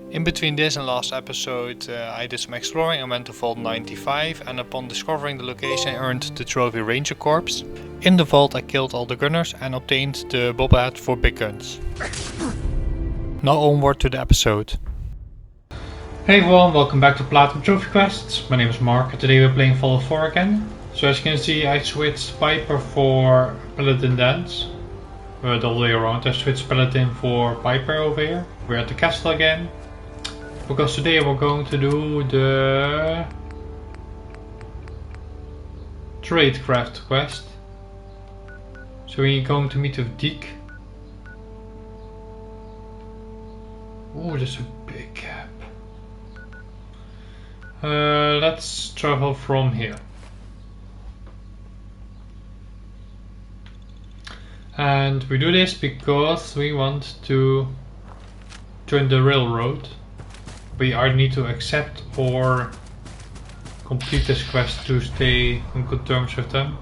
In between this and last episode, I did some exploring and went to Vault 95, and upon discovering the location I earned the trophy Ranger Corps. In the vault I killed all the gunners and obtained the bobblehead for big guns. Now onward to the episode. Hey everyone, welcome back to Platinum Trophy Quests. My name is Mark and today we're playing Fallout 4 again. So as you can see, I switched Piper for Paladin Dance. The other way around, I switched Paladin for Piper over here. We're at the castle again. Because today we're going to do the Tradecraft quest. So we're going to meet with Deacon. Oh, there's a big gap. Let's travel from here. And we do this because we want to join the railroad. We either need to accept or complete this quest to stay on good terms with them.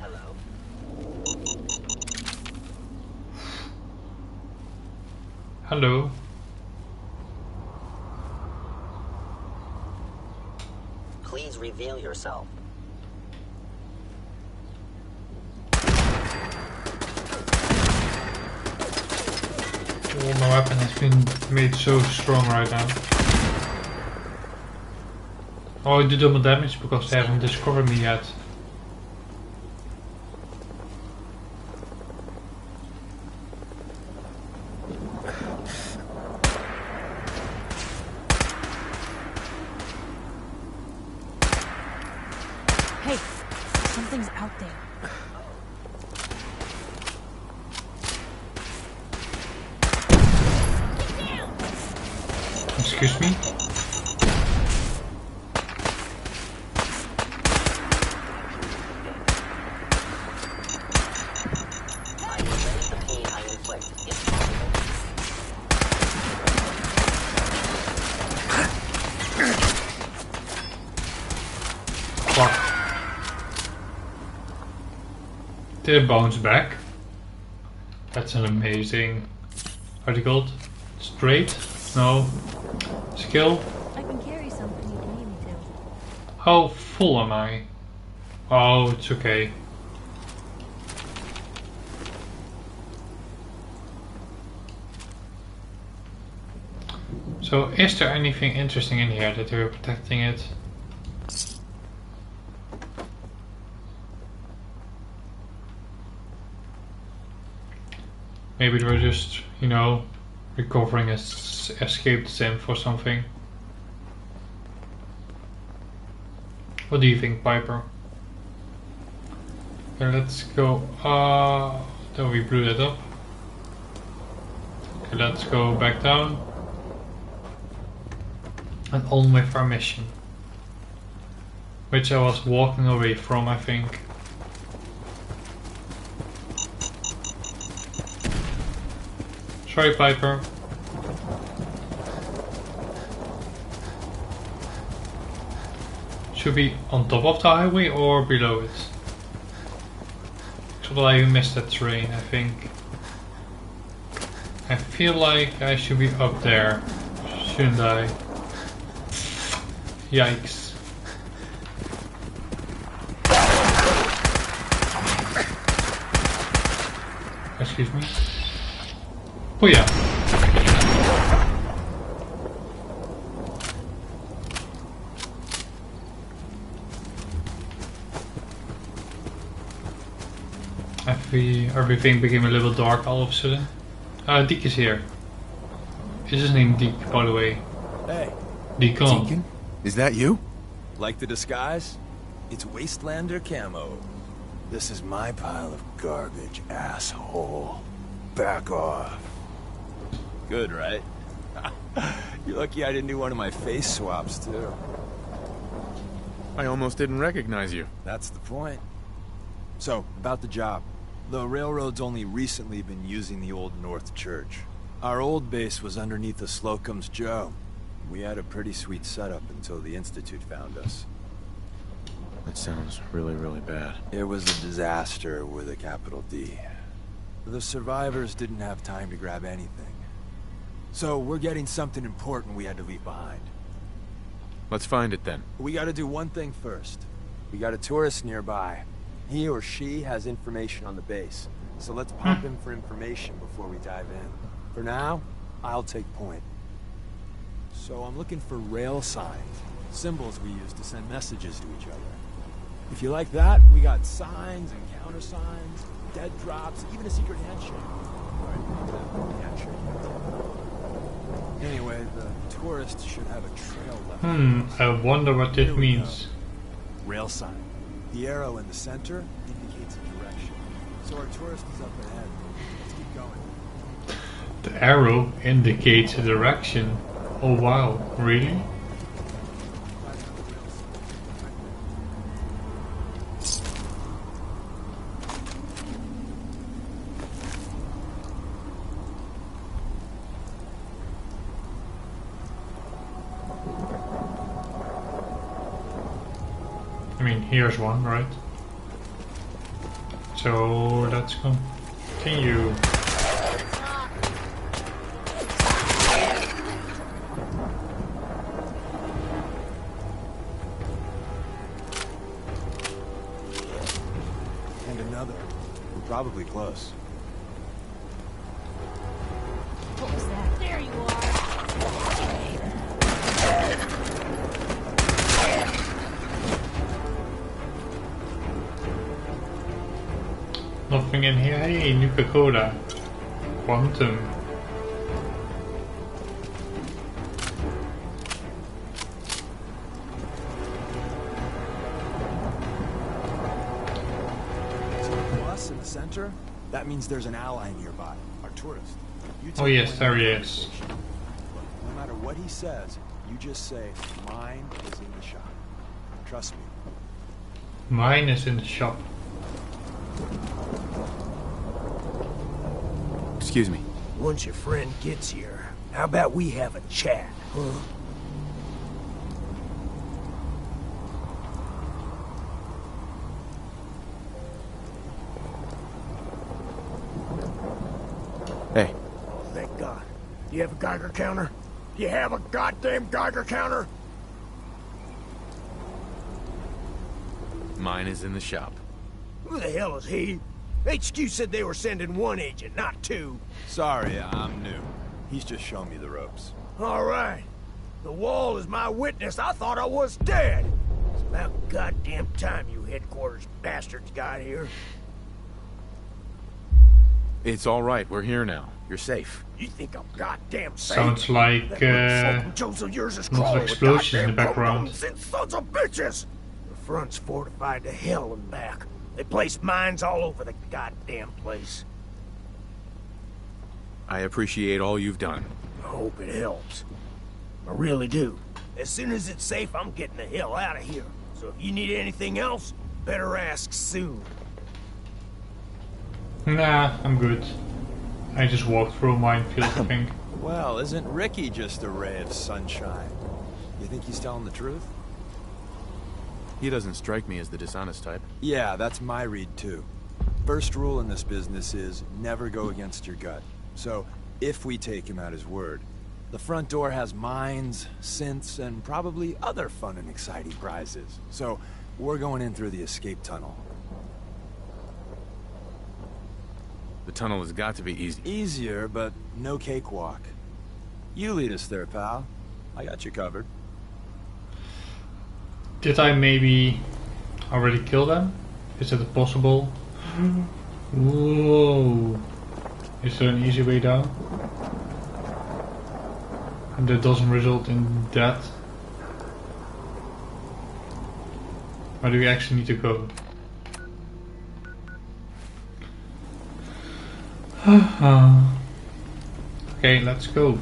Hello. Hello. Please reveal yourself. Oh, my weapon has been made so strong right now. Oh, I do double damage because they haven't discovered me yet. Hey, something's out there. Excuse me? I will limit the pain I inflict if possible. Fuck. Did it bounce back? That's an amazing article. Straight? No. Skill? I can carry something if you need me to. How full am I? Oh, it's okay. So, is there anything interesting in here that we're protecting it? Maybe we're just, you know, recovering a escaped synth or something. What do you think, Piper? Okay, let's go. Then we blew that up. Okay, let's go back down. And on with our mission. Which I was walking away from, I think. Sorry, Piper. Should be on top of the highway or below it? Except that I missed that train, I think. I feel like I should be up there, shouldn't I? Yikes. Excuse me. Oh yeah. Everything became a little dark all of a sudden. Deacon is here. Is his name Deacon, by the way? Hey, Deacon. Deacon? Is that you? Like the disguise? It's Wastelander camo. This is my pile of garbage, asshole. Back off. Good, right? You're lucky I didn't do one of my face swaps, too. I almost didn't recognize you. That's the point. So, about the job. The railroad's only recently been using the Old North Church. Our old base was underneath the Slocum's Joe. We had a pretty sweet setup until the Institute found us. That sounds really, really bad. It was a disaster with a capital D. The survivors didn't have time to grab anything. So we're getting something important we had to leave behind. Let's find it then. We gotta do one thing first. We got a tourist nearby. He or she has information on the base. So let's pop him for information before we dive in. For now, I'll take point. So I'm looking for rail signs, symbols we use to send messages to each other. If you like that, we got signs and countersigns, dead drops, even a secret handshake. Alright, handshake. Anyway, the tourist should have a trail left. I wonder what Here it we means. go. Rail sign. The arrow in the center indicates a direction. So our tourist is up ahead. Let's keep going. The arrow indicates a direction. Oh wow, really? I mean, here's one, right? So let's continue. And another. We're probably close. What was that? There you are. Nothing in here. Hey, Nuka-Cola. Quantum. Plus in the center, that means there's an ally nearby. Our tourist. You Oh take yes, point there of he the is. conversation. Look, no matter what he says, you just say, mine is in the shop. Trust me. Mine is in the shop. Excuse me. Once your friend gets here, how about we have a chat, huh? Hey, Thank God. Do you have a Geiger counter? Do you have a goddamn Geiger counter? mine is in the shop. Who the hell is he? HQ said they were sending one agent, not two. Sorry, I'm new. He's just showing me the ropes. All right. The wall is my witness. I thought I was dead. It's about goddamn time you headquarters bastards got here. It's all right. We're here now. You're safe. You think I'm goddamn safe? Sounds like That little Joes of yours is lots of crawling with explosions in the goddamn background. nonsense sons of bitches. The front's fortified to hell and back. They placed mines all over the goddamn place. I appreciate all you've done. I hope it helps. I really do. As soon as it's safe, I'm getting the hell out of here. So if you need anything else, better ask soon. Nah, I'm good. I just walked through a minefield, I think. Well, isn't Ricky just a ray of sunshine? You think he's telling the truth? He doesn't strike me as the dishonest type. Yeah, that's my read too. First rule in this business is never go against your gut. So, if we take him at his word, the front door has mines, synths, and probably other fun and exciting prizes. So, we're going in through the escape tunnel. The tunnel has got to be easy. Easier, but no cakewalk. You lead us there, pal. I got you covered. Did I maybe already kill them? Is it possible? Whoa. Is there an easy way down? And that doesn't result in death? Where do we actually need to go? Okay, let's go.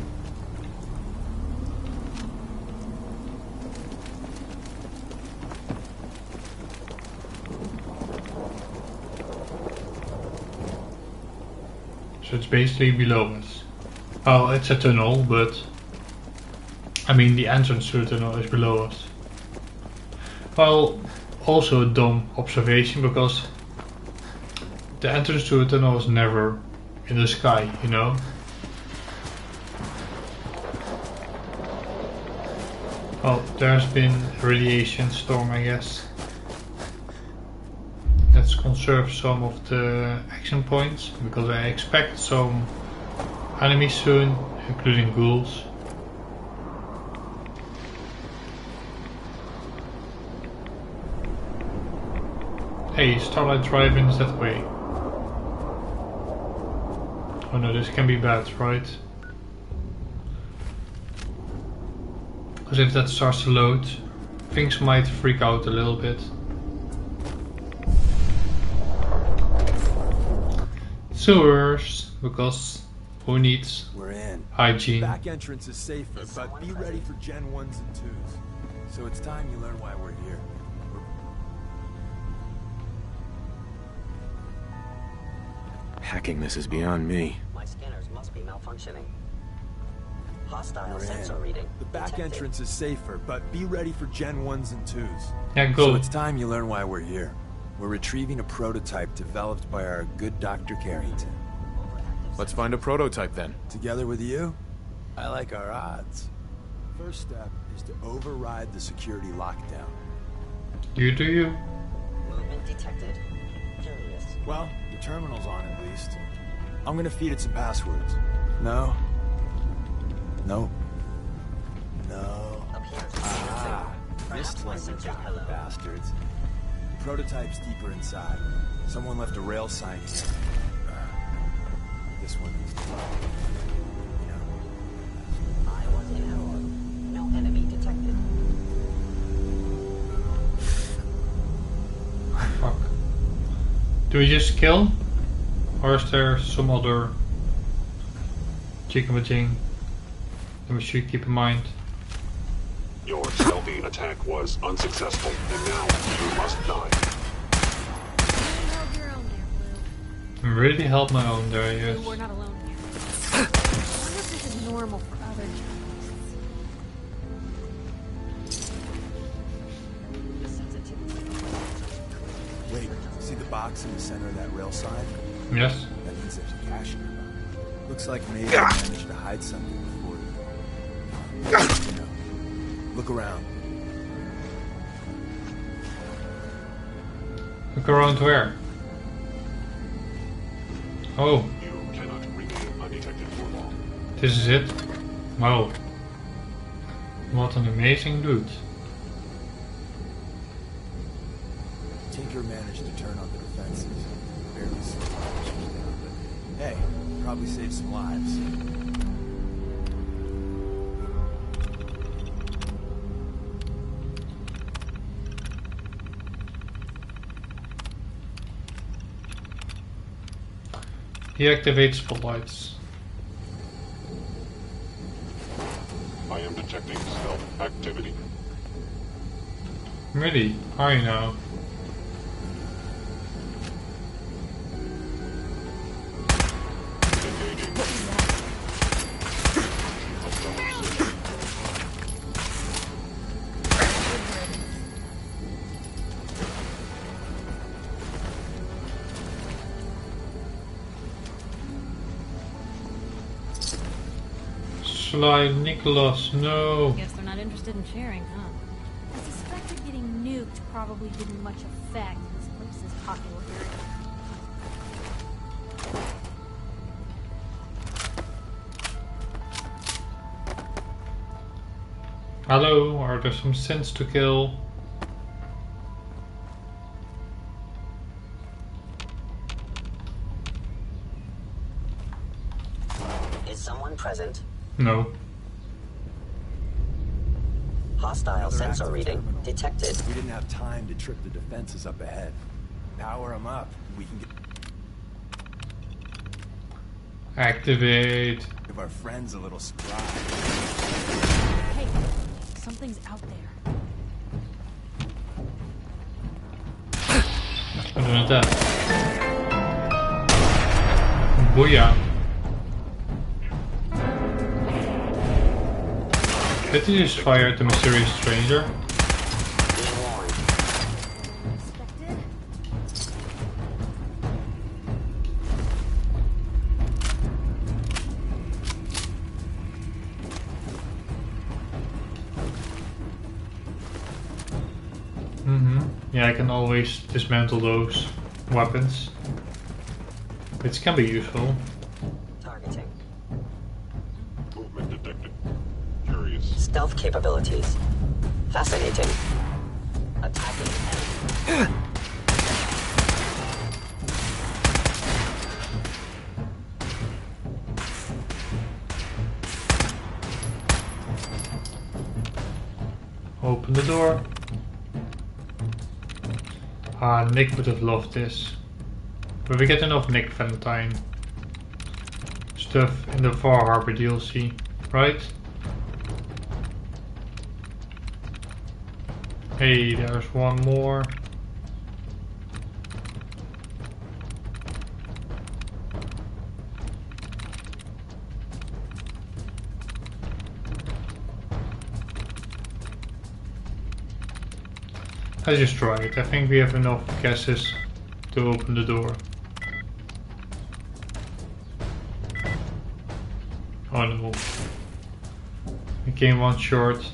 So it's basically below us. Oh, it's a tunnel, but I mean the entrance to the tunnel is below us. Well, also a dumb observation, because the entrance to a tunnel is never in the sky, you know? Oh, there's been a radiation storm, I guess. Let's conserve some of the action points, because I expect some enemies soon, including ghouls. Hey, Starlight Drive-In is that way. Oh no, this can be bad, right? Because if that starts to load, things might freak out a little bit. Sewers, because who needs We're in. hygiene? Back entrance is safer, but be ready for Gen 1s and 2s. So it's time you learn why we're here. Hacking this is beyond me. My scanners must be malfunctioning. Hostile We're sensor in. reading. The back detected. entrance is safer, but be ready for Gen 1s and 2s. Yeah, So go. it's time you learn why we're here. We're retrieving a prototype developed by our good Dr. Carrington. Let's find a prototype then. Together with you, I like our odds. First step is to override the security lockdown. You do you. Movement detected. Curious. Well, the terminal's on at least. I'm gonna feed it some passwords. No. No. No. Appears Ah, Perhaps this my one we sensors got, hello. bastards. The prototype's deeper inside. Someone left a rail sign here. This one is. I was in error. No enemy detected. Fuck. Do we just kill? Or is there some other chicken-majing that we should keep in mind? Your stealthy attack was unsuccessful, and now you must die. You held your own there, Blue. Really held my own there, yes. Blue, we're not alone here. I wonder if this is normal for other journalists. The sensitivity. Wait, see the box in the center of that rail sign? Yes. That means there's a cache nearby. Looks like maybe I managed to hide something before you. You know, look around. Look around where? Oh, You cannot remain undetected for long. this is it? Wow. What an amazing dude. Tinker managed to turn on the defenses. Barely slowed the Russians down, but hey, probably saved some lives. Deactivate spotlights. I am detecting stealth activity. Really? Are you now? Engaging. Sly Nicholas, no. Guess they're not interested in sharing, huh? I suspected getting nuked probably didn't much effect in this place's popular area. Hello, are there some sins to kill? Is someone present? No. Hostile Another sensor active reading terminal. detected. We didn't have time to trip the defenses up ahead. Power them up. We can Activate. give our friends a little surprise. Hey, something's out there. I'm doing that. Booyah. Did he just fire at the mysterious stranger? Being warned. Yeah, I can always dismantle those weapons, which can be useful. Targeting. Movement detected. Curious. Stealth capabilities. Fascinating. Attacking enemy. Open the door. Ah, Nick would have loved this. But we get enough Nick Valentine stuff in the Far Harbor DLC, right? Hey, there's one more. Let's just try it. I think we have enough gases to open the door. Oh no. We came one short.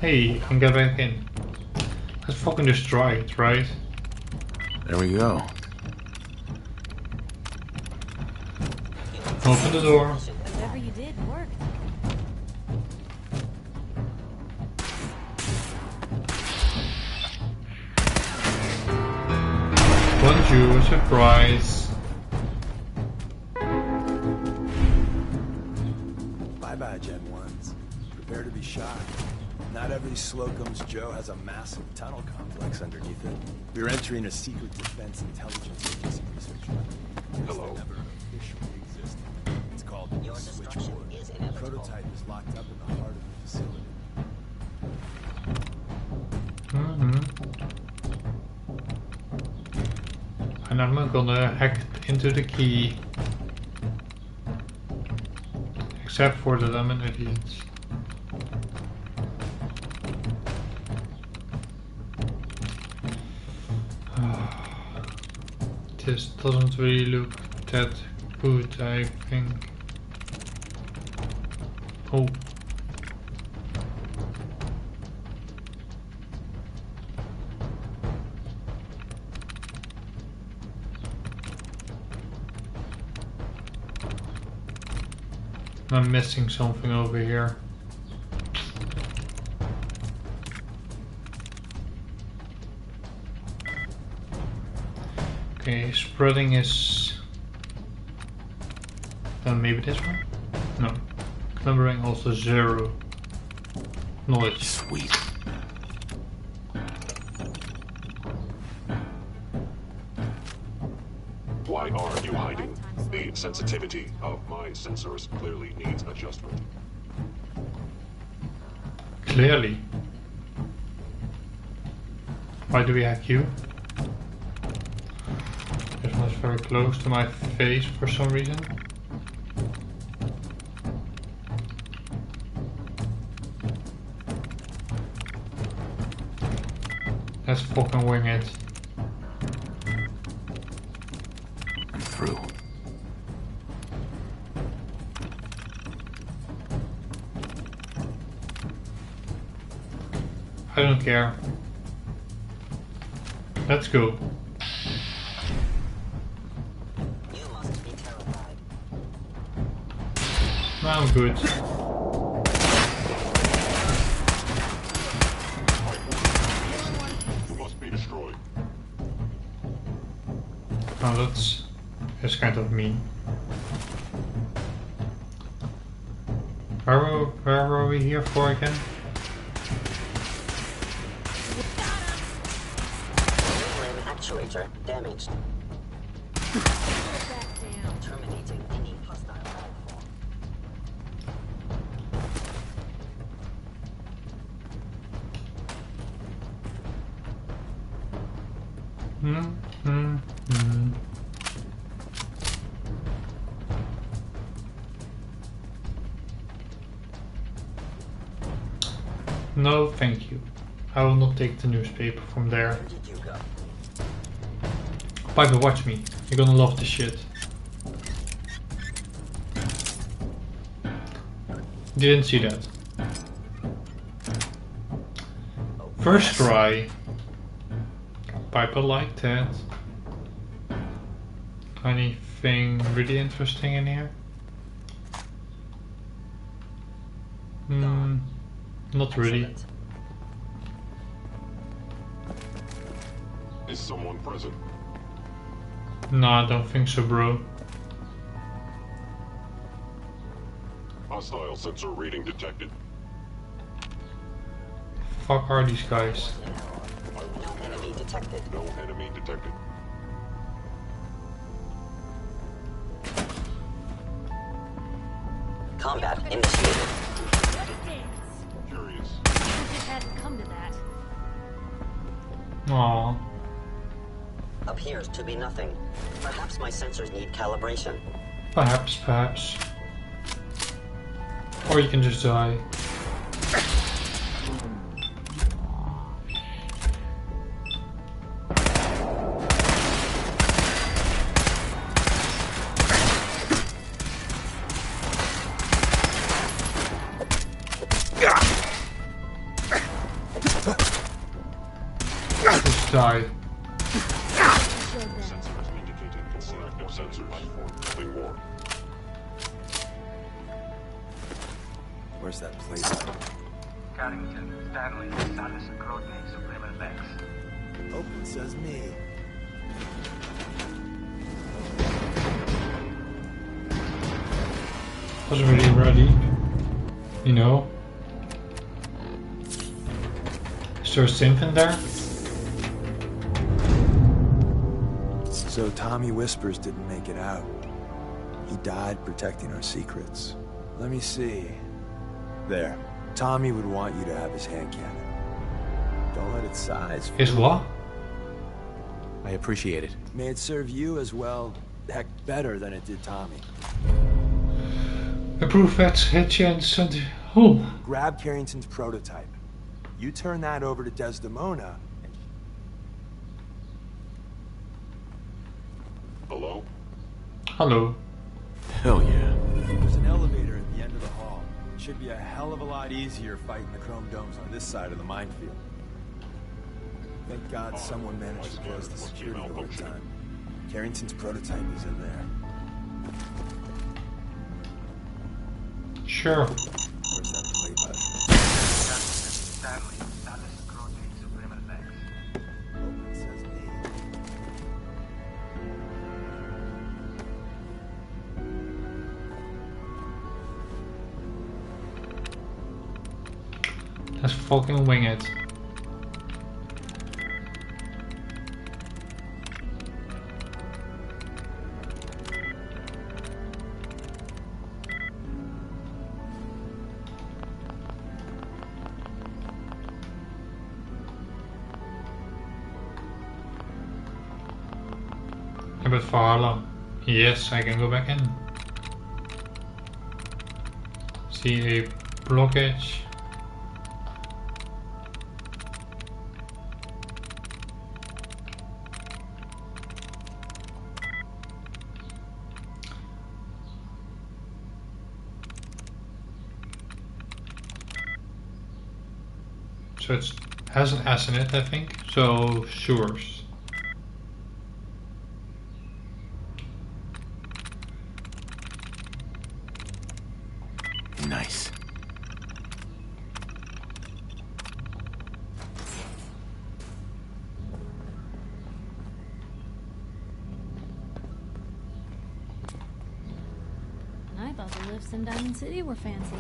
Hey, I can get back in. Let's fucking just try it, right? There we go. Open the door. Whatever you did worked. Bonjour, surprise. Bye-bye, Gen 1s. Prepare to be shocked. Not every Slocum's Joe has a massive tunnel complex underneath it. We're entering a secret defense intelligence agency research lab. Hello. Never officially existed. It's called Your destruction Switchboard. is The inevitable. prototype is locked up in the heart of the facility. And I'm gonna hack into the key. Except for that I'm an idiot. This doesn't really look that good, I think. Oh. I'm missing something over here. Okay, spreading is... maybe this one? No. Clumbering also 0. Knowledge. Sweet. Why are you hiding? The sensitivity of my sensors clearly needs adjustment. Clearly. Why do we hack you? This one's very close to my face for some reason. Let's fucking wing it. I'm through. I don't care. Let's go. You must be terrified. I'm good. You must be destroyed. Oh, that's kind of mean. Where were we here for again? Limb actuator damaged. Terminating any hostile life form. No, thank you. I will not take the newspaper from there. Where did you go? Piper, watch me. You're gonna love this shit. Didn't see that. First try. Piper liked that. Anything really interesting in here? Not really. Excellent. Is someone present? No, I don't think so, bro. Hostile sensor reading detected. Fuck are these guys? No enemy detected. No enemy detected. Combat initiated. Curious. If it hadn't come to that. Aww. Appears to be nothing. Perhaps my sensors need calibration. Perhaps. Or you can just die. Just die. Sensors indicating selective sensors. Nothing more. Where's that place? Carrington, Stanley, Salis, Grodny, Supreme Lex. Oh, it says me. Wasn't really ready. You know. Is there a synth in there? So Tommy Whispers didn't make it out. He died protecting our secrets. Let me see. There. Tommy would want you to have his hand cannon. Don't let it size. Is what? I appreciate it. May it serve you as well, heck, better than it did Tommy. Improve hit chance and... Oh! Grab Carrington's prototype. You turn that over to Desdemona, and Hello? Hello. Hell yeah. there's an elevator at the end of the hall. Should be a hell of a lot easier fighting the chrome domes on this side of the minefield. Thank God someone managed to close the security door in time. Carrington's prototype is in there. Sure. Where's that play button? Stanley, Salis, Grodny, Supreme Lex. Oh, it says me. Let's fucking wing it. But for how long? Yes, I can go back in. See a blockage. So it has an S in it, I think. So sewers. Nice. I thought the lifts in Diamond City were fancy.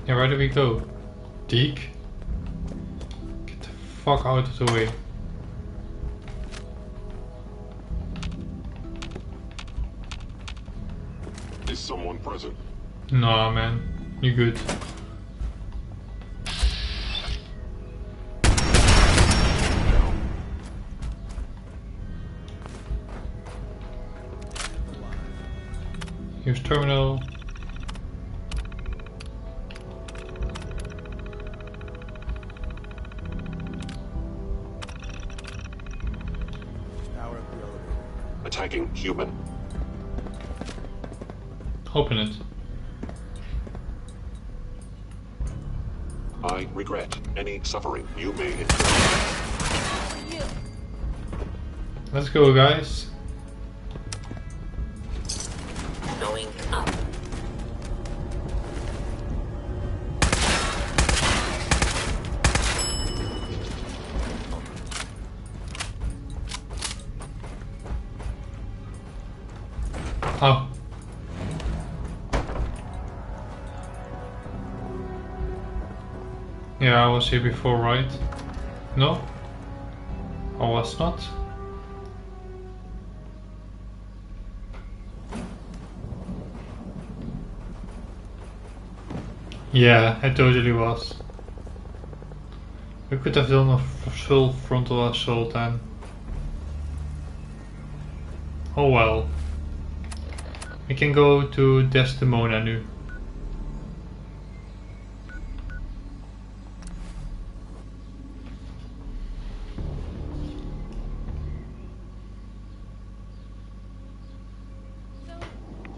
Yeah, where do we go? Deke? Get the fuck out of the way. Is someone present? Nah, man. You good. Here's terminal. Power up the elevator. Attacking human. Open it. I regret any suffering you may endure. Let's go, guys. Going up. Oh. Yeah, I was here before, right? No? I was not. Yeah, I totally was. We could have done a full frontal assault then. Oh well. We can go to Desdemona nu.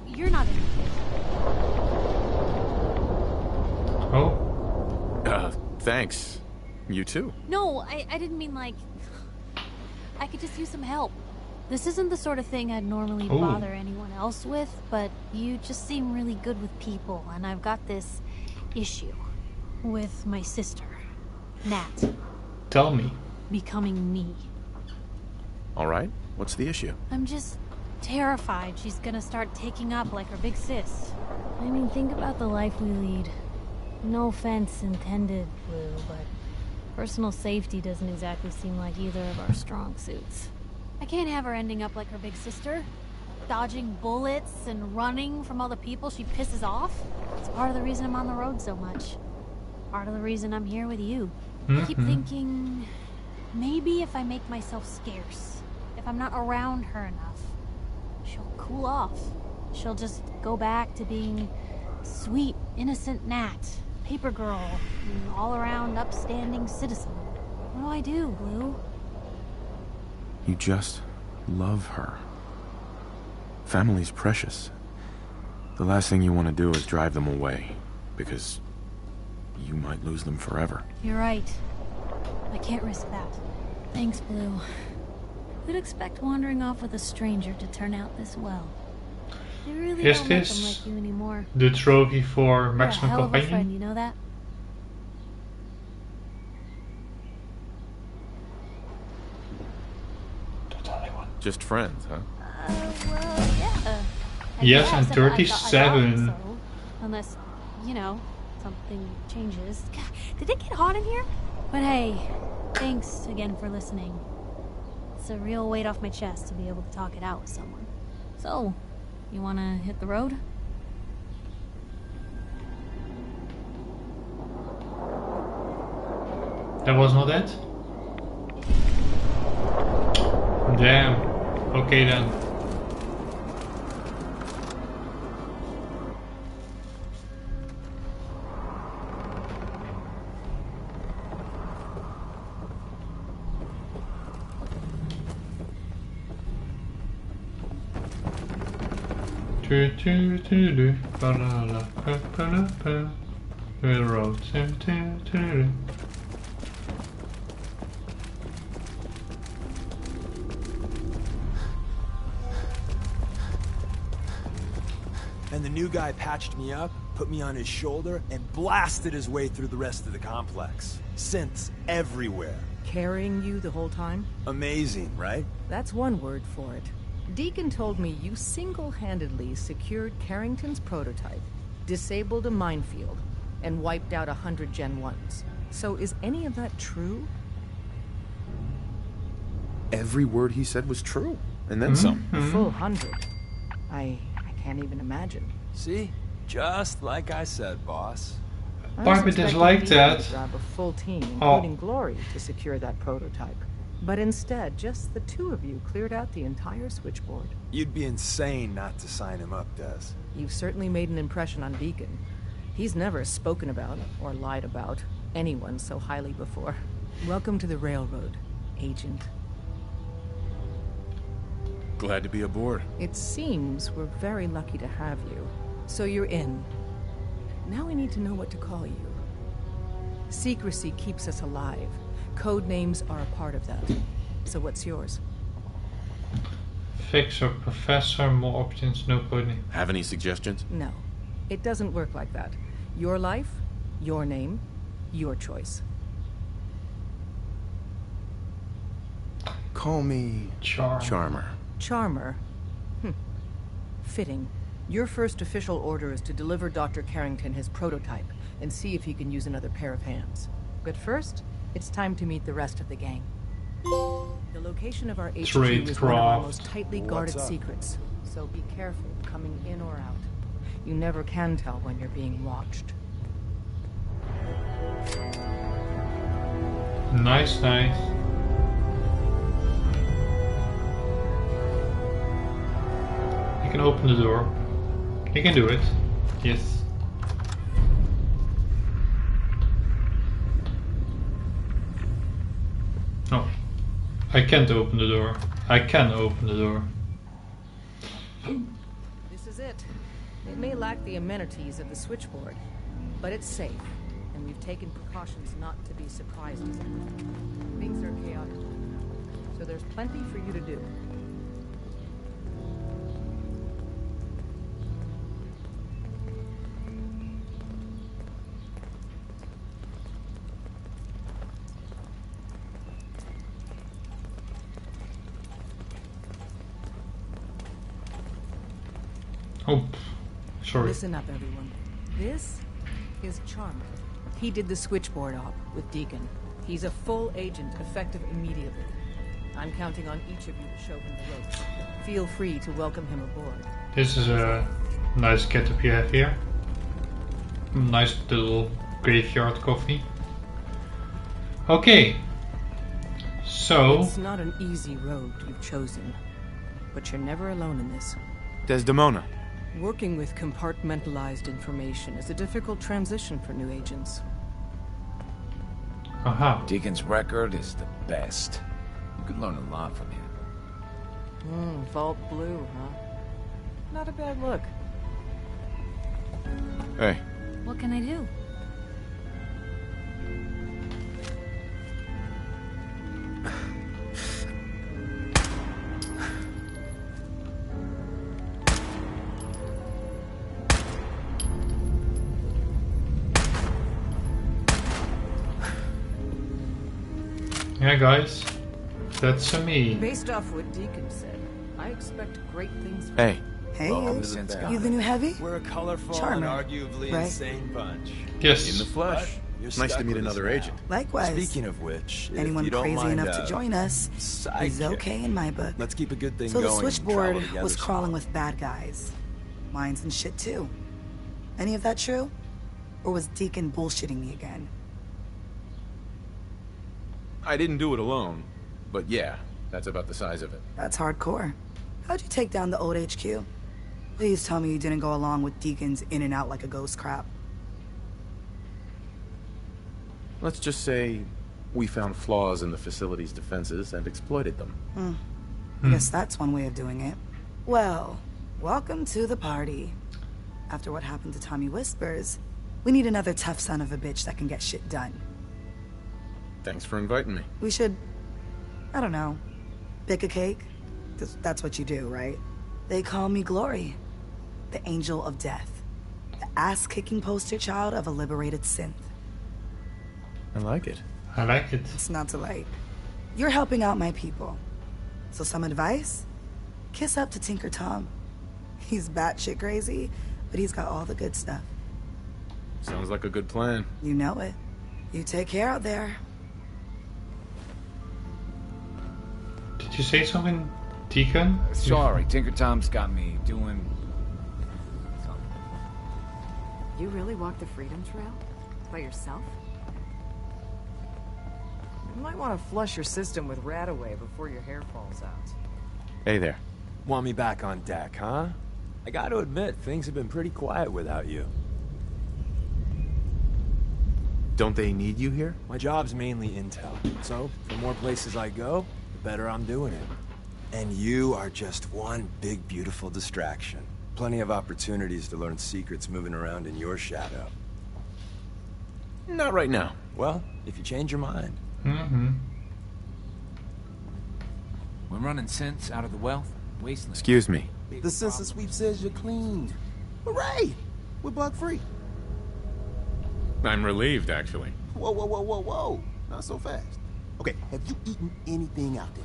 You're not in it. Oh? Thanks. You too. No, I didn't mean like... I could just use some help. This isn't the sort of thing I'd normally bother anyone else with, but you just seem really good with people, and I've got this issue with my sister, Nat. Tell me. Becoming me. Alright, what's the issue? I'm just terrified she's gonna start taking up like her big sis. I mean, think about the life we lead. No offense intended, Blue, but personal safety doesn't exactly seem like either of our strong suits. I can't have her ending up like her big sister, dodging bullets and running from all the people she pisses off. It's part of the reason I'm on the road so much. Part of the reason I'm here with you. I keep thinking, maybe if I make myself scarce, if I'm not around her enough, she'll cool off. She'll just go back to being sweet, innocent Nat, paper girl, and all-around upstanding citizen. What do I do, Blue? You just love her. Family's precious. The last thing you want to do is drive them away, because you might lose them forever. You're right. I can't risk that. Thanks, Blue. Who'd expect wandering off with a stranger to turn out this well? They really Is don't make them this like you anymore. the trophy for You're a maximum hell of a friend, companion? you know that? Just friends, huh? Well, yeah. I Yes, guess, and I 37. thought so. Unless, you know, something changes. God, did it get hot in here? But hey, thanks again for listening. It's a real weight off my chest to be able to talk it out with someone. So, you wanna hit the road? That was not it? Damn. Okay then. Railroad. And the new guy patched me up, put me on his shoulder, and blasted his way through the rest of the complex. Synths everywhere. Carrying you the whole time? Amazing, right? That's one word for it. Deacon told me you single-handedly secured Carrington's prototype, disabled a minefield, and wiped out 100 Gen 1s. So is any of that true? Every word he said was true, and then some. A full 100. I can't even imagine. See? Just like I said, boss. Piper is like that. Grab a full team, including Glory, to secure that prototype. But instead, just the two of you cleared out the entire switchboard. You'd be insane not to sign him up, Des. You've certainly made an impression on Deacon. He's never spoken about, or lied about, anyone so highly before. Welcome to the Railroad, Agent. Glad to be aboard. It seems we're very lucky to have you. So you're in. Now I need to know what to call you. Secrecy keeps us alive. Code names are a part of that. So what's yours? Fixer, professor, more options, no coding. Have any suggestions? No. It doesn't work like that. Your life, your name, your choice. Call me... Charmer. Charmer? Fitting. Your first official order is to deliver Dr. Carrington his prototype and see if he can use another pair of hands. But first, it's time to meet the rest of the gang. The location of our HQ is one of our most tightly guarded secrets, so be careful coming in or out. You never can tell when you're being watched. Nice. You can open the door. You can do it. Yes. No. I can't open the door. I can open the door. This is it. It may lack the amenities of the switchboard, but it's safe, and we've taken precautions not to be surprised easily. Things are chaotic, so there's plenty for you to do. Oh, sorry. Listen up, everyone. This is Charmer. He did the switchboard op with Deacon. He's a full agent, effective immediately. I'm counting on each of you to show him the ropes. Feel free to welcome him aboard. This is a nice getup you have here. Nice little graveyard coffee. Okay. So... It's not an easy road you've chosen, but you're never alone in this. Desdemona. Working with compartmentalized information is a difficult transition for new agents. Aha. Deacon's record is the best. You could learn a lot from him. Vault blue, huh? Not a bad look. Hey. What can I do? Yeah, guys, that's me. Based off what Deacon said, I expect great things. Hey. Hey, you the new heavy? We're a colorful Charmer, and arguably right? insane bunch. Yes. In the flesh. Nice to meet another agent. Likewise. Speaking of which, anyone if you don't crazy mind, enough to join us is okay in my book. Let's keep a good thing so going. So the switchboard was together. crawling with bad guys. Mines and shit too. Any of that true? Or was Deacon bullshitting me again? I didn't do it alone, but yeah, that's about the size of it. That's hardcore. How'd you take down the old HQ? Please tell me you didn't go along with Deacon's in and out like a ghost crap. Let's just say we found flaws in the facility's defenses and exploited them. I guess that's one way of doing it. Well, welcome to the party. After what happened to Tommy Whispers, we need another tough son of a bitch that can get shit done. Thanks for inviting me. We should, I don't know, bake a cake? 'Cause that's what you do, right? They call me Glory, the angel of death, the ass-kicking poster child of a liberated synth. I like it. I like it. It's not to like. You're helping out my people. So some advice? Kiss up to Tinker Tom. He's batshit crazy, but he's got all the good stuff. Sounds like a good plan. You know it. You take care out there. Did you say something, Deacon? Sorry, Tinker Tom's got me doing something. You really walked the Freedom Trail? By yourself? You might want to flush your system with Radaway before your hair falls out. Hey there. Want me back on deck, huh? I gotta admit, things have been pretty quiet without you. Don't they need you here? My job's mainly intel, so the more places I go, the better I'm doing it. And you are just one big, beautiful distraction. plenty of opportunities to learn secrets moving around in your shadow. Not right now. Well, if you change your mind. We're running sense out of the wealth wasteland. Excuse me. The census sweep says you're clean. Hooray! We're bug-free. I'm relieved, actually. Whoa, whoa, whoa, whoa, whoa. Not so fast. Okay, have you eaten anything out there?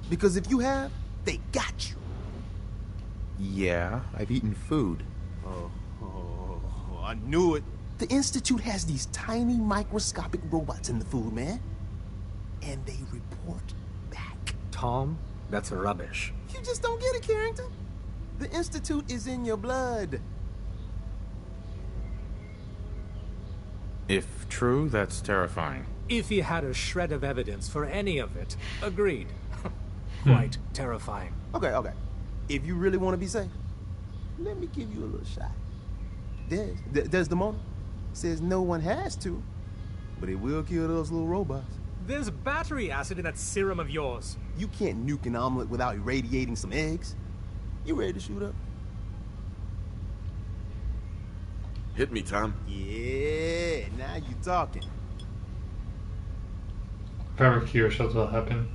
Because if you have, they got you. Yeah, I've eaten food. I knew it. The Institute has these tiny microscopic robots in the food, man. And they report back. Tom, that's rubbish. You just don't get it, Carrington. The Institute is in your blood. If true, that's terrifying. If he had a shred of evidence for any of it, agreed. Quite terrifying. Okay. If you really want to be safe, let me give you a little shot. Desdemona says no one has to, but it will kill those little robots. There's battery acid in that serum of yours. You can't nuke an omelet without irradiating some eggs. You ready to shoot up? Hit me, Tom. Yeah, now you talking. Very curious what will happen.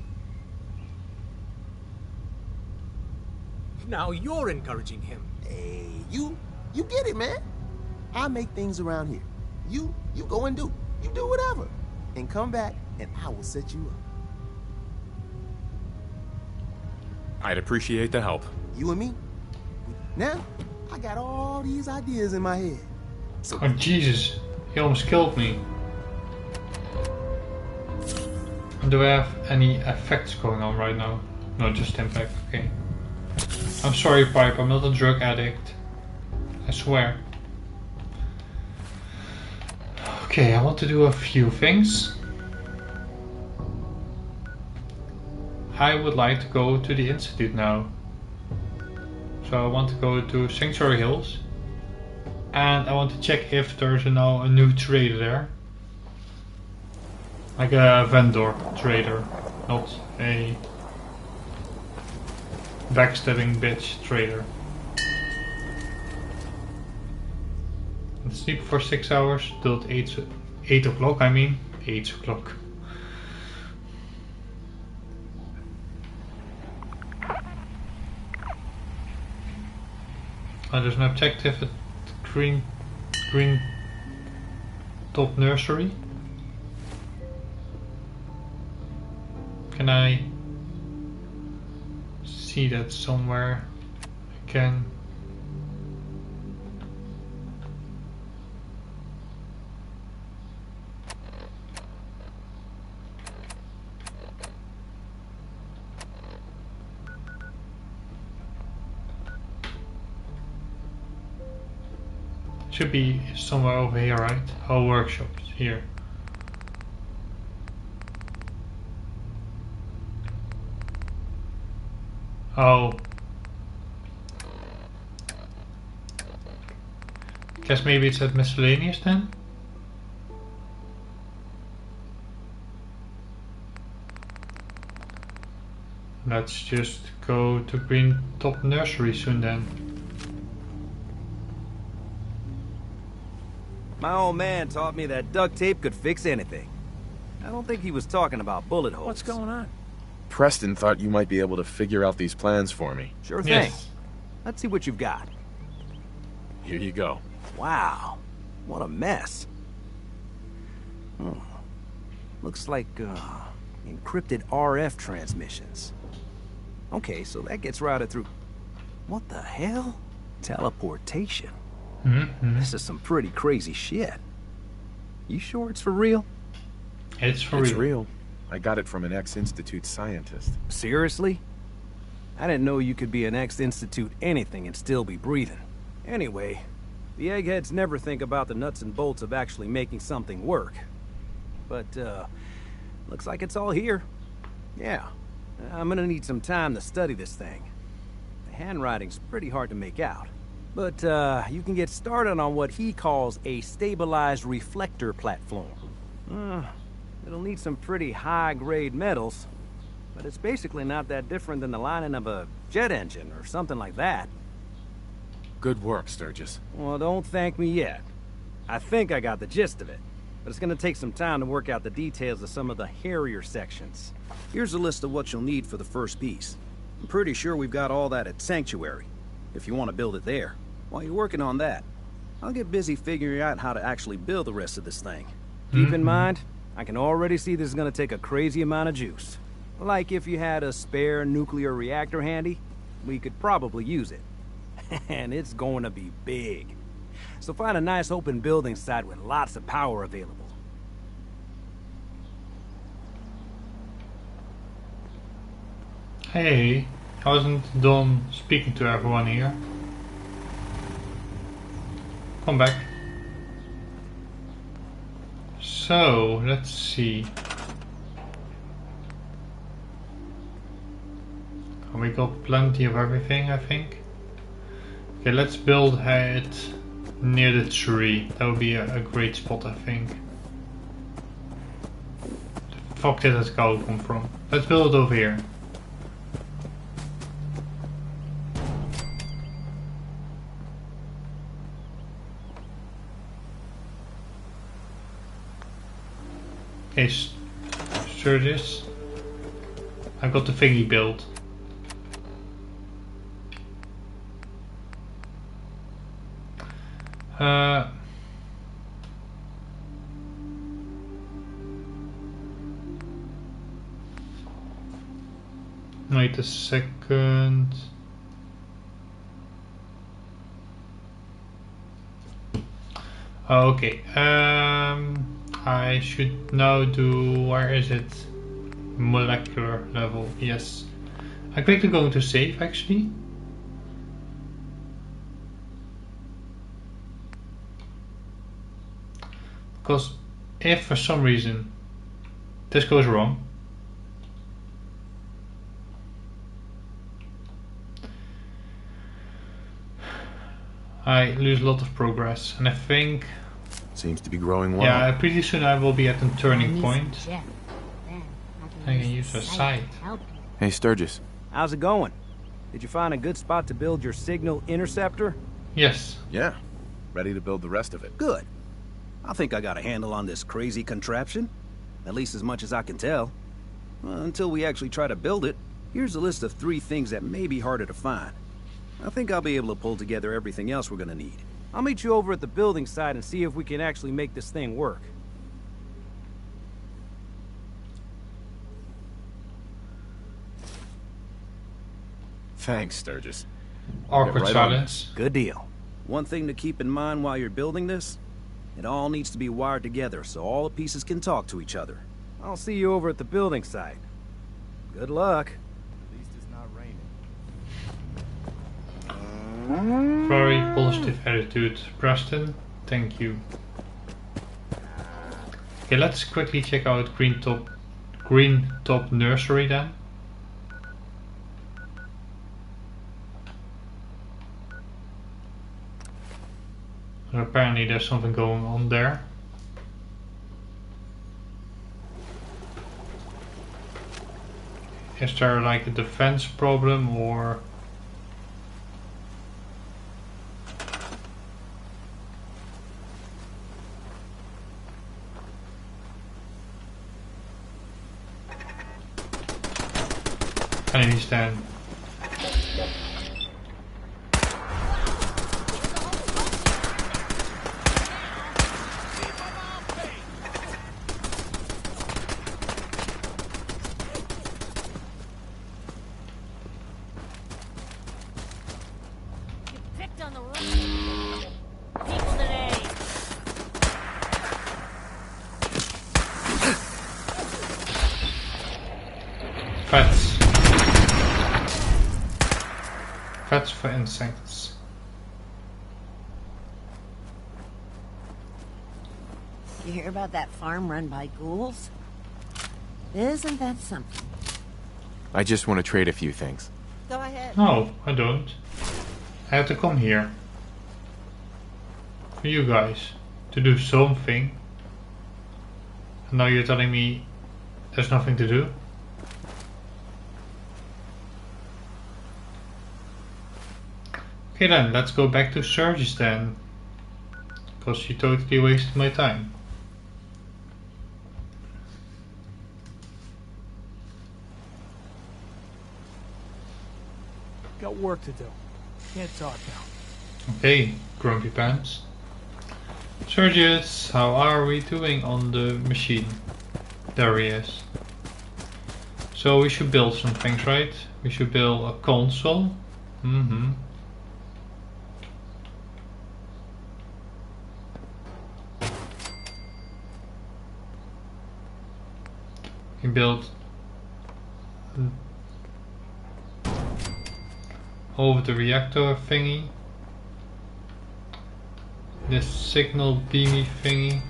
Now you're encouraging him. Hey, you get it, man. I make things around here. You go and do. You do whatever. And come back and I will set you up. I'd appreciate the help. You and me? Now, I got all these ideas in my head. So oh Jesus, he almost killed me. Do I have any effects going on right now? No, just impact, okay. I'm sorry, Pipe, I'm not a drug addict. I swear. Okay, I want to do a few things. I would like to go to the Institute now. So I want to go to Sanctuary Hills. And I want to check if there's now a new trader there. Like a vendor trader, not a backstabbing bitch trader. And sleep for 6 hours till 8 o'clock, 8 o'clock. There's an objective at Green Top Nursery. Can I see that somewhere? I can. Should be somewhere over here, right? Oh, workshops here. Oh. Guess maybe it's at miscellaneous then? Let's just go to Green Top Nursery soon then. My old man taught me that duct tape could fix anything. I don't think he was talking about bullet holes. What's going on? Preston thought you might be able to figure out these plans for me. Sure thing. Yes. Let's see what you've got. Here you go. Wow, what a mess. Looks like encrypted RF transmissions. Okay, so that gets routed through... What the hell? Teleportation. This is some pretty crazy shit. You sure it's for real? It's real. I got it from an ex-Institute scientist. Seriously? I didn't know you could be an ex-Institute anything and still be breathing. Anyway, the eggheads never think about the nuts and bolts of actually making something work. But, looks like it's all here. Yeah, I'm gonna need some time to study this thing. The handwriting's pretty hard to make out. But, you can get started on what he calls a stabilized reflector platform. It'll need some pretty high-grade metals, but it's basically not that different than the lining of a jet engine or something like that. Good work, Sturgis. Well, don't thank me yet. I think I got the gist of it, but it's gonna take some time to work out the details of some of the hairier sections. Here's a list of what you'll need for the first piece. I'm pretty sure we've got all that at Sanctuary, if you want to build it there. While you're working on that, I'll get busy figuring out how to actually build the rest of this thing. Keep in mind, I can already see this is gonna take a crazy amount of juice. Like if you had a spare nuclear reactor handy, we could probably use it. And it's going to be big. So find a nice open building site with lots of power available. Hey, I wasn't done speaking to everyone here. Come back. So, let's see. We got plenty of everything, I think. Okay, let's build it near the tree. That would be a great spot, I think. The fuck did that cow come from? Let's build it over here. Okay, Sturgis. I got the thingy built. Wait a second. Okay. I should now do, where is it? Molecular level, yes. I'm quickly going to save actually. Because if for some reason this goes wrong, I lose a lot of progress, and I think seems to be growing well. Yeah, pretty soon I will be at a turning point. I can use a sight. Hey Sturgis. How's it going? Did you find a good spot to build your signal interceptor? Yes. Yeah. Ready to build the rest of it. Good. I think I got a handle on this crazy contraption. At least as much as I can tell. Until we actually try to build it, here's a list of 3 things that may be harder to find. I think I'll be able to pull together everything else we're gonna need. I'll meet you over at the building site and see if we can actually make this thing work. Thanks, Sturgis. Awkward silence. Good deal. One thing to keep in mind while you're building this, it all needs to be wired together so all the pieces can talk to each other. I'll see you over at the building site. Good luck. At least it's not raining. Very positive attitude, Preston. Thank you. Okay, let's quickly check out Green Top Nursery then. Apparently there's something going on there. Is there like a defense problem or... Enemy stand. Fats for insects. You hear about that farm run by ghouls? Isn't that something? I just want to trade a few things. Go ahead. No, I don't. I had to come here. For you guys. To do something. And now you're telling me there's nothing to do? Okay then, let's go back to Sturgis then. Because she totally wasted my time. Got work to do. Can't talk now. Okay, Grumpy Pants. Sturgis, how are we doing on the machine? There he is. So we should build some things, right? We should build a console. Mm-hmm. We build over the reactor thingy. This signal beamy thingy.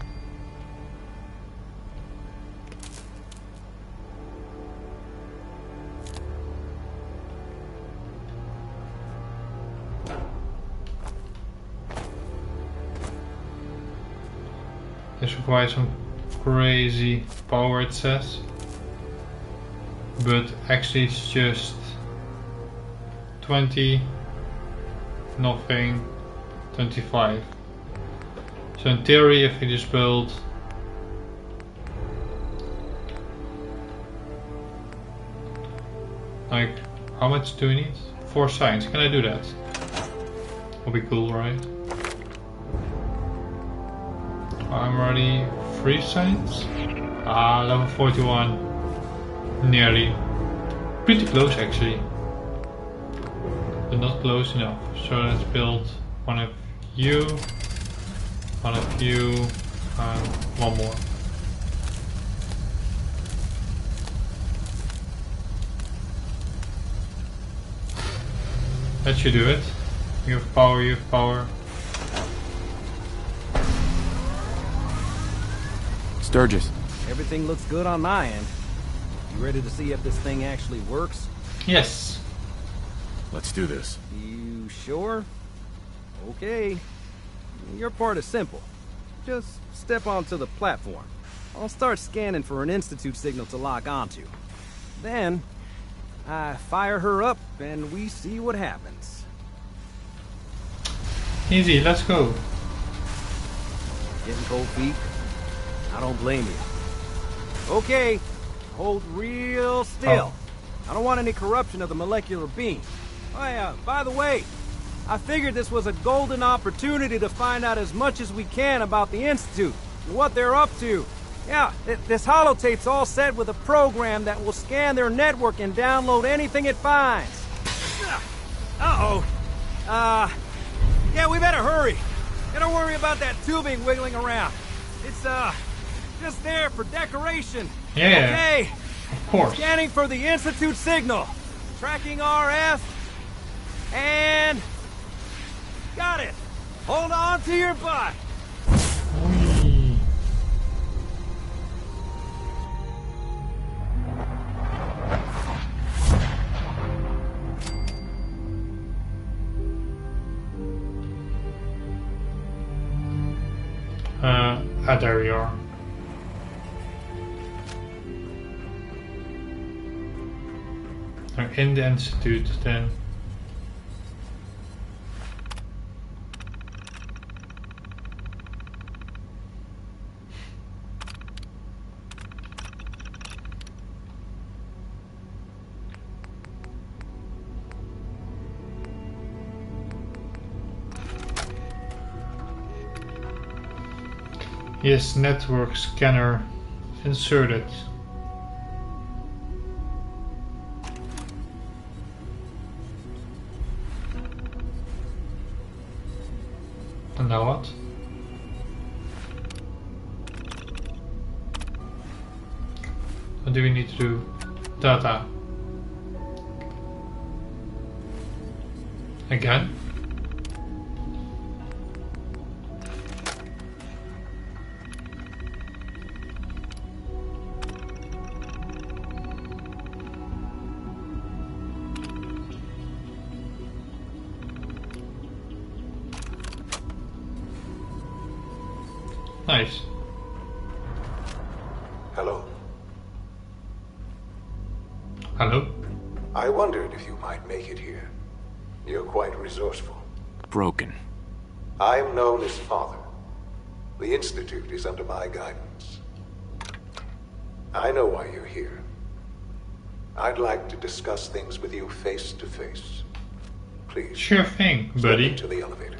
This requires some crazy power, it says, but actually it's just 20, nothing, 25. So in theory, if we just build like, how much do we need? 4 signs. Can I do that? Will be cool, right? I'm already 3 signs. Ah, level 41. Nearly. Pretty close actually. But not close enough. So let's build one of you, one of you, and one more. That should do it. You have power, you have power. Sturgis. Everything looks good on my end. You ready to see if this thing actually works? Yes. Let's do this. You sure? Okay. Your part is simple. Just step onto the platform. I'll start scanning for an Institute signal to lock onto. Then, I fire her up and we see what happens. Easy, let's go. Getting cold feet? I don't blame you. Okay, hold real still. I don't want any corruption of the molecular beam. Oh yeah, by the way, I figured this was a golden opportunity to find out as much as we can about the Institute and what they're up to. Yeah, this holotape's all set with a program that will scan their network and download anything it finds. Uh-oh. Yeah, we better hurry. Don't worry about that tubing wiggling around. It's, just there for decoration. Yeah. Okay. Of course. Scanning for the Institute signal. Tracking RF. And... got it. Hold on to your butt. There we are. I'm in the Institute then. Yes, network scanner inserted. And now what? What do we need to do? Data. Again? Nice. Hello. Hello? I wondered if you might make it here. You're quite resourceful. broken? I'm known as Father. The Institute is under my guidance. I know why you're here. I'd like to discuss things with you face to face. Please. Sure thing, Step buddy. into the elevator.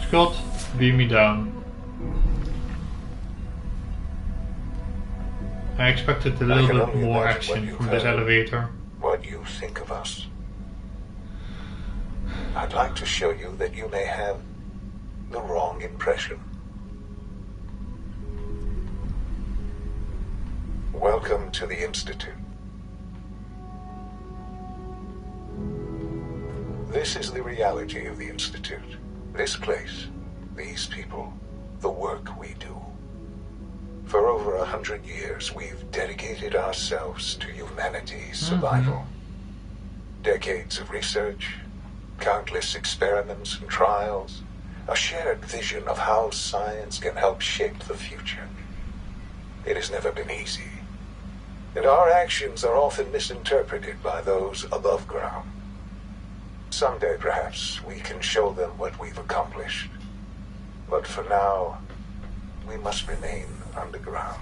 Scott, beam me down. I expected a little bit more action from this elevator. What you think of us. I'd like to show you that you may have the wrong impression. Welcome to the Institute. This is the reality of the Institute. This place, these people, the work we do. For over 100 years, we've dedicated ourselves to humanity's survival. Decades of research, countless experiments and trials, a shared vision of how science can help shape the future. It has never been easy, and our actions are often misinterpreted by those above ground. Someday, perhaps, we can show them what we've accomplished. But for now, we must remain underground.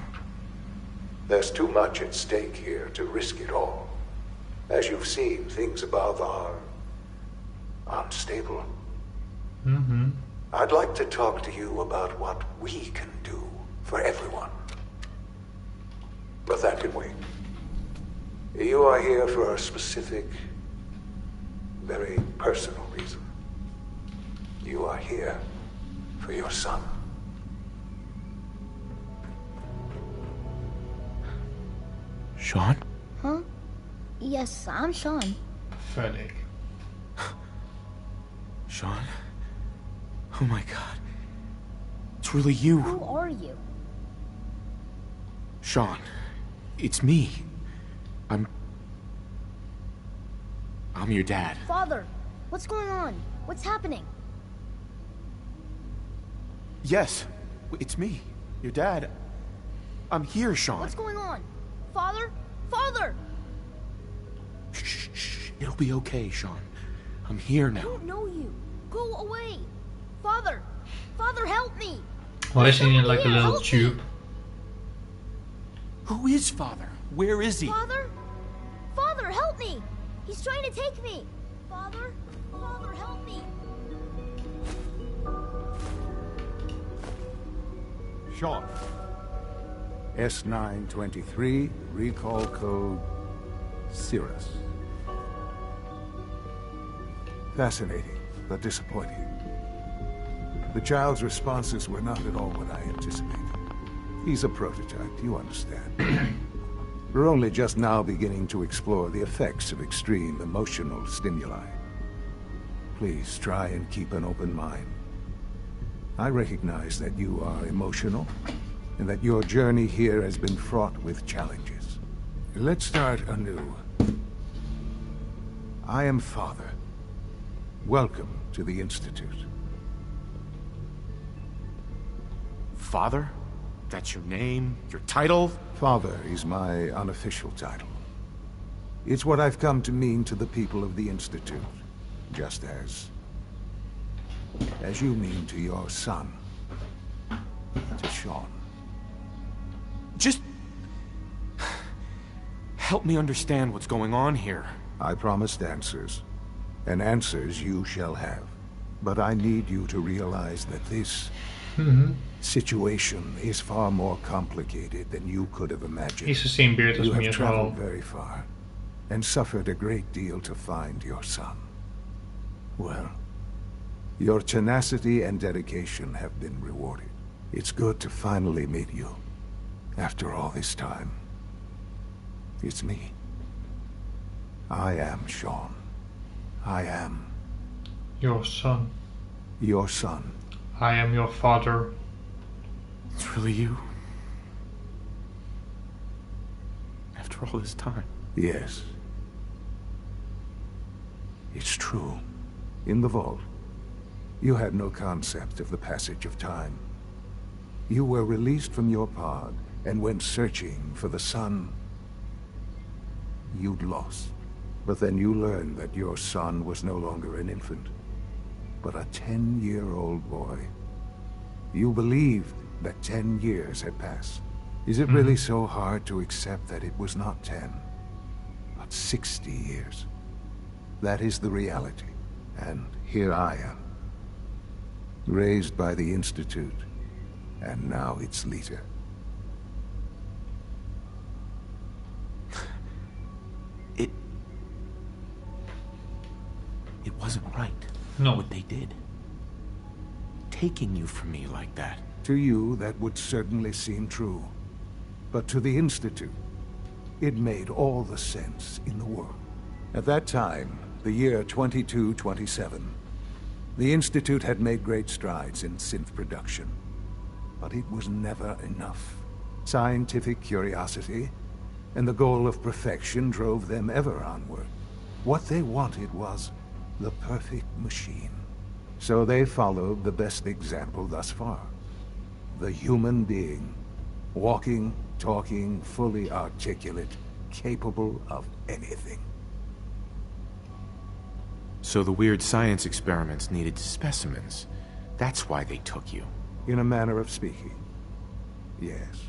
There's too much at stake here to risk it all. As you've seen, things above are unstable. I'd like to talk to you about what we can do for everyone. But that can wait. You are here for a specific, very personal reason. You are here for your son. Shaun? Huh? Yes, I'm Shaun. Pathetic. Shaun? Oh my god. It's really you. Who are you? Shaun, it's me. I'm your dad. Father, what's going on? What's happening? Yes, it's me. Your dad. I'm here, Shaun. What's going on? Father? Father! Shh. It'll be okay, Shaun. I'm here I now. don't know you. Go away. Father! Father, help me! Why is he in like a Here, little help me. tube? Who is Father? Where is he? Father? Father, help me! He's trying to take me! Father? Father, help me! Shaun. S923, recall code Cirrus. Fascinating, but disappointing. The child's responses were not at all what I anticipated. He's a prototype, you understand. We're only just now beginning to explore the effects of extreme emotional stimuli. Please try and keep an open mind. I recognize that you are emotional, and that your journey here has been fraught with challenges. Let's start anew. I am Father. Welcome to the Institute. Father? That's your name? Your title? Father is my unofficial title. It's what I've come to mean to the people of the Institute, just as you mean to your son, to Shaun. Just help me understand what's going on here. I promised answers, and answers you shall have. But I need you to realize that this situation is far more complicated than you could have imagined. He's the same beard as you me have as well. traveled very far, and suffered a great deal to find your son. Well, your tenacity and dedication have been rewarded. It's good to finally meet you, after all this time. It's me. I am Shaun. I am Your son. your son. I am your father. It's really you. After all this time. Yes. It's true. In the vault, you had no concept of the passage of time. You were released from your pod and went searching for the son you'd lost. But then you learned that your son was no longer an infant, but a 10-year-old boy. You believed that 10 years had passed. Is it really so hard to accept that it was not 10, but 60 years? That is the reality. And here I am, raised by the Institute, and now its leader. It wasn't right. No. What they did. Taking you from me like that. To you, that would certainly seem true. But to the Institute, it made all the sense in the world. At that time, the year 2227, the Institute had made great strides in synth production. But it was never enough. Scientific curiosity and the goal of perfection drove them ever onward. What they wanted was the perfect machine. So they followed the best example thus far. The human being. Walking, talking, fully articulate, capable of anything. So the weird science experiments needed specimens. That's why they took you. In a manner of speaking. Yes.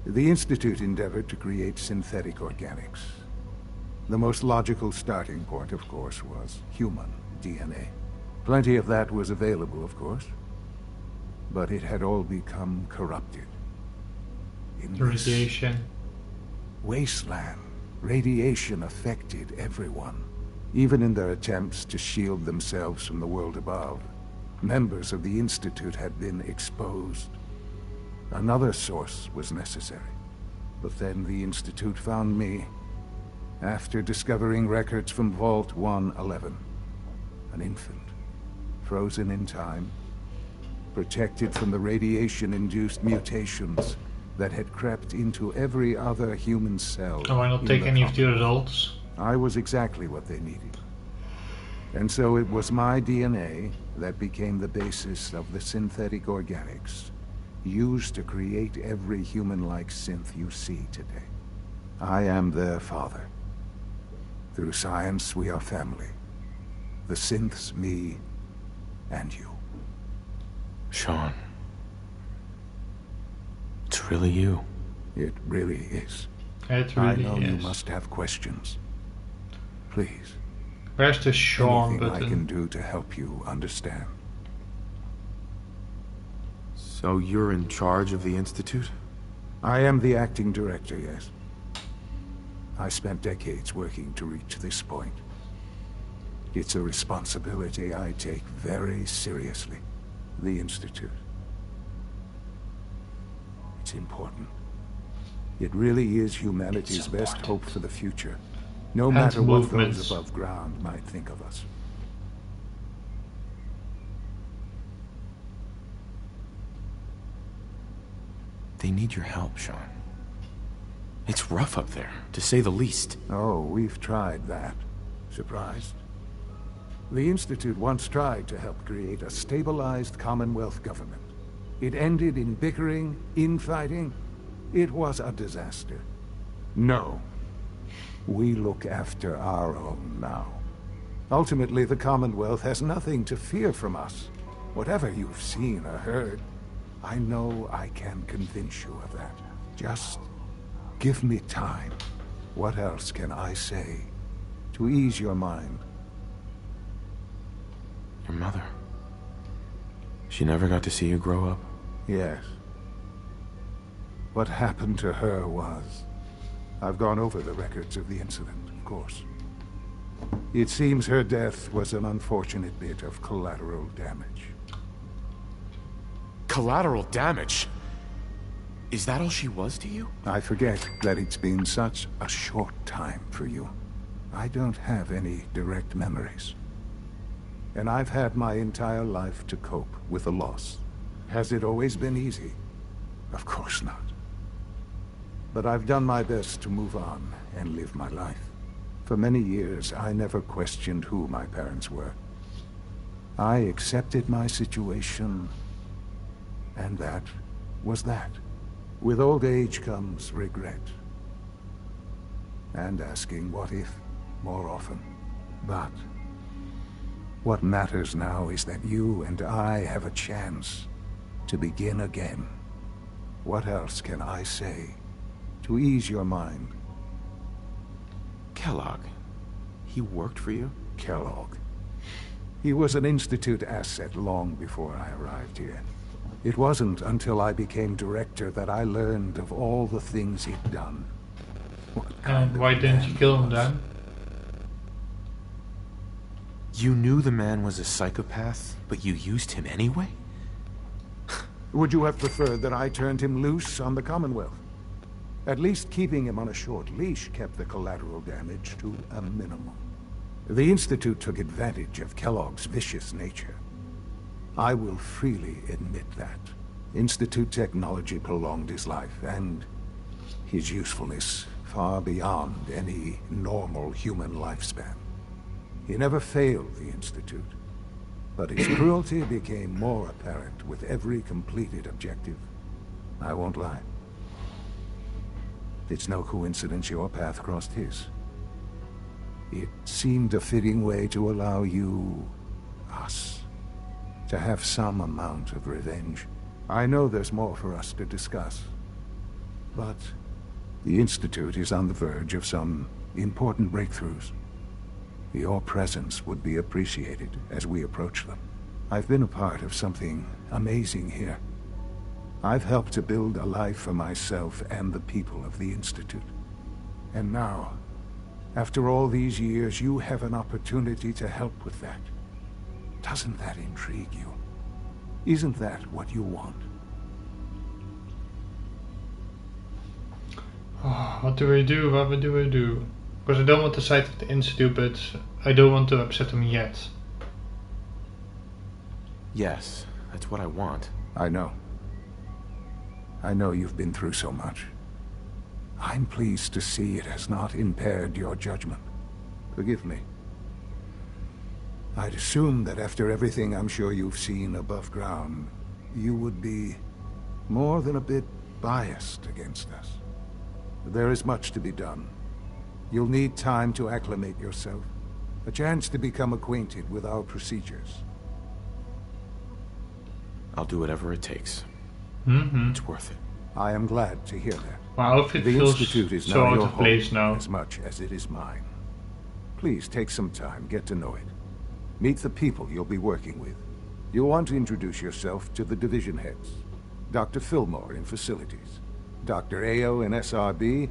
The Institute endeavored to create synthetic organics. The most logical starting point, of course, was human DNA. Plenty of that was available, of course. But it had all become corrupted. In this Radiation. wasteland, radiation affected everyone. Even in their attempts to shield themselves from the world above, members of the Institute had been exposed. Another source was necessary. But then the Institute found me after discovering records from Vault 111. An infant, frozen in time, protected from the radiation-induced mutations that had crept into every other human cell. Oh, why not take any of the adults? I was exactly what they needed. And so it was my DNA that became the basis of the synthetic organics used to create every human-like synth you see today. I am their father. Through science, we are family. The synths, me, and you. Shaun. It's really you. It really is. It I really know you is. must have questions. Please. Where's the Shaun Anything button? I can do to help you understand. So you're in charge of the Institute? I am the acting director, yes. I spent decades working to reach this point. It's a responsibility I take very seriously. The Institute. It's important. It really is humanity's best hope for the future. No And matter what movements. those above ground might think of us. They need your help, Shaun. It's rough up there, to say the least. Oh, we've tried that. Surprised? The Institute once tried to help create a stabilized Commonwealth government. It ended in bickering, infighting. It was a disaster. No. We look after our own now. Ultimately, the Commonwealth has nothing to fear from us. Whatever you've seen or heard, I know I can convince you of that. Just give me time. What else can I say to ease your mind? Your mother. She never got to see you grow up? Yes. What happened to her was... I've gone over the records of the incident, of course. It seems her death was an unfortunate bit of collateral damage. Collateral damage? Is that all she was to you? I forget that it's been such a short time for you. I don't have any direct memories. And I've had my entire life to cope with the loss. Has it always been easy? Of course not. But I've done my best to move on and live my life. For many years, I never questioned who my parents were. I accepted my situation, and that was that. With old age comes regret. and asking what if more often. But what matters now is that you and I have a chance to begin again. What else can I say to ease your mind? Kellogg. He worked for you? Kellogg. He was an Institute asset long before I arrived here. It wasn't until I became director that I learned of all the things he'd done. And why didn't you kill him then? You knew the man was a psychopath, but you used him anyway? Would you have preferred that I turned him loose on the Commonwealth? At least keeping him on a short leash kept the collateral damage to a minimum. The Institute took advantage of Kellogg's vicious nature. I will freely admit that. Institute technology prolonged his life, and his usefulness far beyond any normal human lifespan. He never failed the Institute, but his cruelty became more apparent with every completed objective. I won't lie. It's no coincidence your path crossed his. It seemed a fitting way to allow you, us, to have some amount of revenge. I know there's more for us to discuss, but the Institute is on the verge of some important breakthroughs. Your presence would be appreciated as we approach them. I've been a part of something amazing here. I've helped to build a life for myself and the people of the Institute. And now, after all these years, you have an opportunity to help with that. Doesn't that intrigue you? Isn't that what you want? Oh, what do I do? What do I do? Because I don't want to side with the Institute, but I don't want to upset them yet. Yes, that's what I want. I know. I know you've been through so much. I'm pleased to see it has not impaired your judgment. Forgive me. I'd assumed that after everything I'm sure you've seen above ground, you would be more than a bit biased against us. There is much to be done. You'll need time to acclimate yourself, a chance to become acquainted with our procedures. I'll do whatever it takes. It's worth it. I am glad to hear that. My outfit The feels Institute is so now out your of place home now. as much as it is mine. Please take some time, get to know it. Meet the people you'll be working with. You'll want to introduce yourself to the division heads. Dr. Fillmore in Facilities, Dr. Ayo in SRB,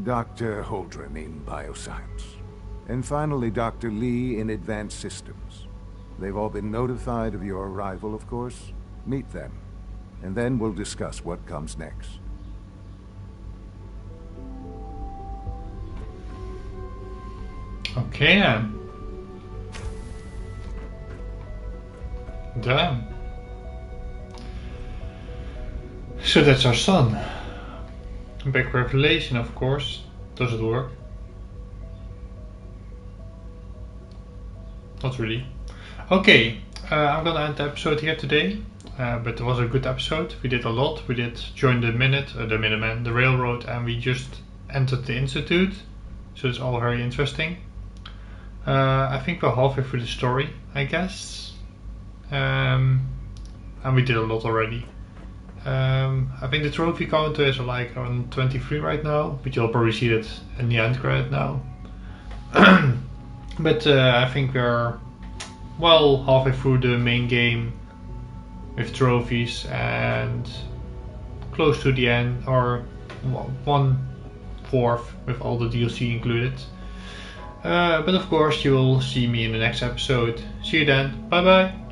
Dr. Holdren in Bioscience, and finally Dr. Lee in Advanced Systems. They've all been notified of your arrival, of course. Meet them, and then we'll discuss what comes next. Okay then. Damn. So that's our son. A big revelation, of course. Does it work? Not really. Okay, I'm gonna end the episode here today. But it was a good episode. We did a lot. We did join the Minutemen, the railroad, and we just entered the Institute. So it's all very interesting. I think we're halfway through the story, I guess. And we did a lot already. I think the trophy count is like on 23 right now, but you'll probably see that in the end credit now. But I think we're well halfway through the main game with trophies and close to the end, or 1/4 with all the DLC included. But of course you will see me in the next episode. See you then. Bye bye.